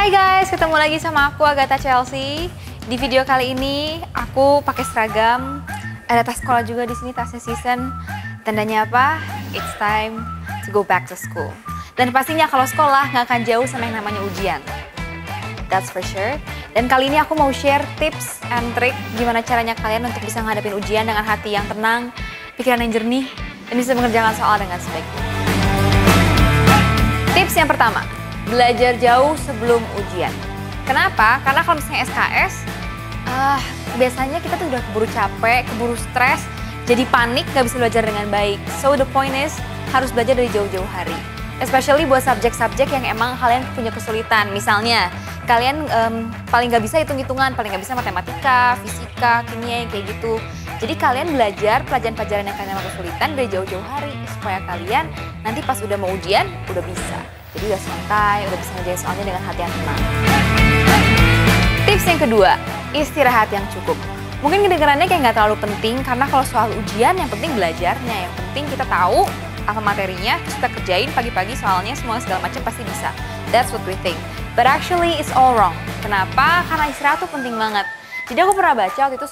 Hai guys, ketemu lagi sama aku Agatha Chelsea. Di video kali ini aku pakai seragam, ada tas sekolah juga di sini, tasnya Season. Tandanya apa? It's time to go back to school. Dan pastinya kalau sekolah nggak akan jauh sama yang namanya ujian. That's for sure. Dan kali ini aku mau share tips and trick gimana caranya kalian untuk bisa ngadepin ujian dengan hati yang tenang, pikiran yang jernih, dan bisa mengerjakan soal dengan sebaiknya. Tips yang pertama, belajar jauh sebelum ujian. Kenapa? Karena kalau misalnya SKS, biasanya kita tuh udah keburu capek, keburu stres, jadi panik, gak bisa belajar dengan baik. So the point is, harus belajar dari jauh-jauh hari. Especially buat subjek-subjek yang emang kalian punya kesulitan. Misalnya, kalian paling gak bisa hitung-hitungan, paling gak bisa matematika, fisika, kimia, kayak gitu. Jadi kalian belajar pelajaran-pelajaran yang kalian kesulitan dari jauh-jauh hari, supaya kalian nanti pas udah mau ujian, udah bisa. Jadi udah santai, udah bisa ngerjain soalnya dengan hati yang tenang. Tips yang kedua, istirahat yang cukup. Mungkin kedengarannya kayak nggak terlalu penting, karena kalau soal ujian yang penting belajarnya. Yang penting kita tahu apa materinya, kita kerjain pagi-pagi soalnya semua segala macam pasti bisa. That's what we think. But actually it's all wrong. Kenapa? Karena istirahat tuh penting banget. Jadi aku pernah baca waktu itu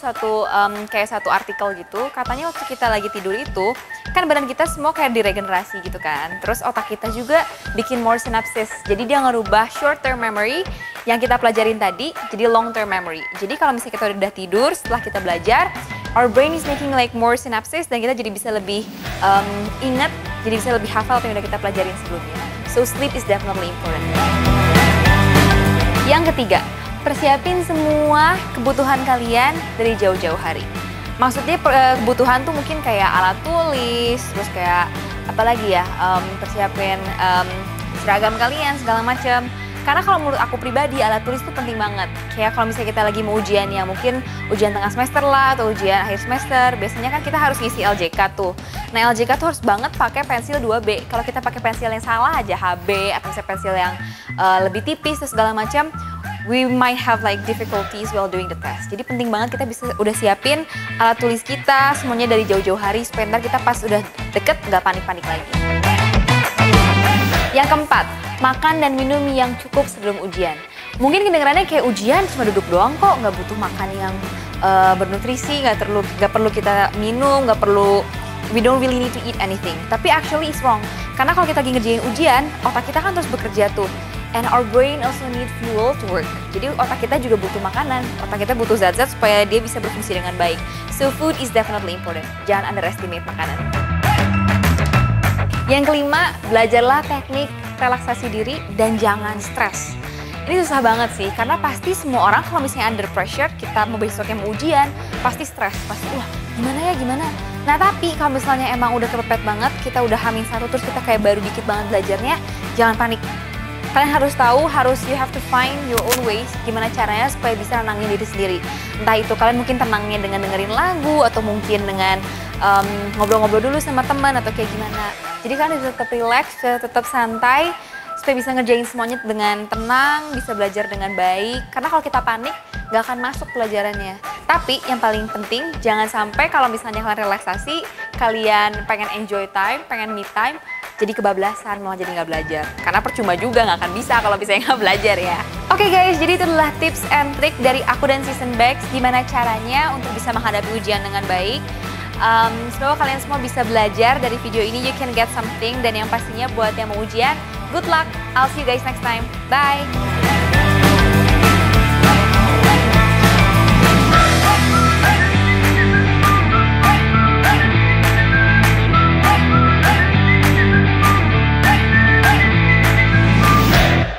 kayak satu artikel gitu, katanya waktu kita lagi tidur itu, kan badan kita semua kayak diregenerasi gitu kan. Terus otak kita juga bikin more synapses. Jadi dia ngerubah short term memory yang kita pelajarin tadi jadi long term memory. Jadi kalau misalnya kita udah tidur setelah kita belajar, our brain is making like more synapses dan kita jadi bisa lebih ingat, jadi bisa lebih hafal apa yang udah kita pelajarin sebelumnya. So sleep is definitely important. Yang ketiga, persiapin semua kebutuhan kalian dari jauh-jauh hari. Maksudnya kebutuhan tuh mungkin kayak alat tulis, terus kayak apa lagi ya, persiapin seragam kalian segala macam. Karena kalau menurut aku pribadi alat tulis tuh penting banget. Kayak kalau misalnya kita lagi mau ujian ya, mungkin ujian tengah semester lah atau ujian akhir semester, biasanya kan kita harus ngisi LJK tuh. Nah LJK tuh harus banget pakai pensil 2B. Kalau kita pakai pensil yang salah aja, HB atau misalnya pensil yang lebih tipis dan segala macam, we might have like difficulties while doing the test. Jadi penting banget kita bisa udah siapin alat tulis kita semuanya dari jauh-jauh hari supaya ntar kita pas udah deket nggak panik-panik lagi. Yang keempat, makan dan minum yang cukup sebelum ujian. Mungkin kedengarannya kayak ujian cuma duduk doang kok, nggak butuh makan yang bernutrisi, nggak perlu kita minum, we don't really need to eat anything. Tapi actually it's wrong. Karena kalau kita lagi ngerjain ujian, otak kita kan terus bekerja tuh. And our brain also need fuel to work. Jadi otak kita juga butuh makanan. Otak kita butuh zat-zat supaya dia bisa berfungsi dengan baik. So food is definitely important. Jangan underestimate makanan. Yang kelima, belajarlah teknik relaksasi diri dan jangan stres. Ini susah banget sih, karena pasti semua orang kalau misalnya under pressure, kita mau besoknya mau ujian, pasti stres. Pasti, wah gimana? Nah tapi kalau misalnya emang udah kepepet banget, kita udah H-1 terus kita kayak baru dikit banget belajarnya, jangan panik. Kalian harus tahu, you have to find your own ways, gimana caranya supaya bisa nenangin diri sendiri. Entah itu kalian mungkin tenangnya dengan dengerin lagu, atau mungkin dengan ngobrol-ngobrol dulu sama teman, atau kayak gimana. Jadi kalian bisa tetap relax, tetap santai, supaya bisa ngerjain semuanya dengan tenang, bisa belajar dengan baik. Karena kalau kita panik, gak akan masuk pelajarannya. Tapi yang paling penting, jangan sampai kalau misalnya kalian relaksasi, kalian pengen enjoy time, pengen me time, jadi kebablasan, malah jadi nggak belajar. Karena percuma juga, nggak akan bisa kalau misalnya nggak belajar ya. Oke guys, jadi itu adalah tips and trick dari aku dan Season Bags, gimana caranya untuk bisa menghadapi ujian dengan baik. Semoga kalian semua bisa belajar dari video ini, you can get something. Dan yang pastinya buat yang mau ujian, good luck. I'll see you guys next time. Bye!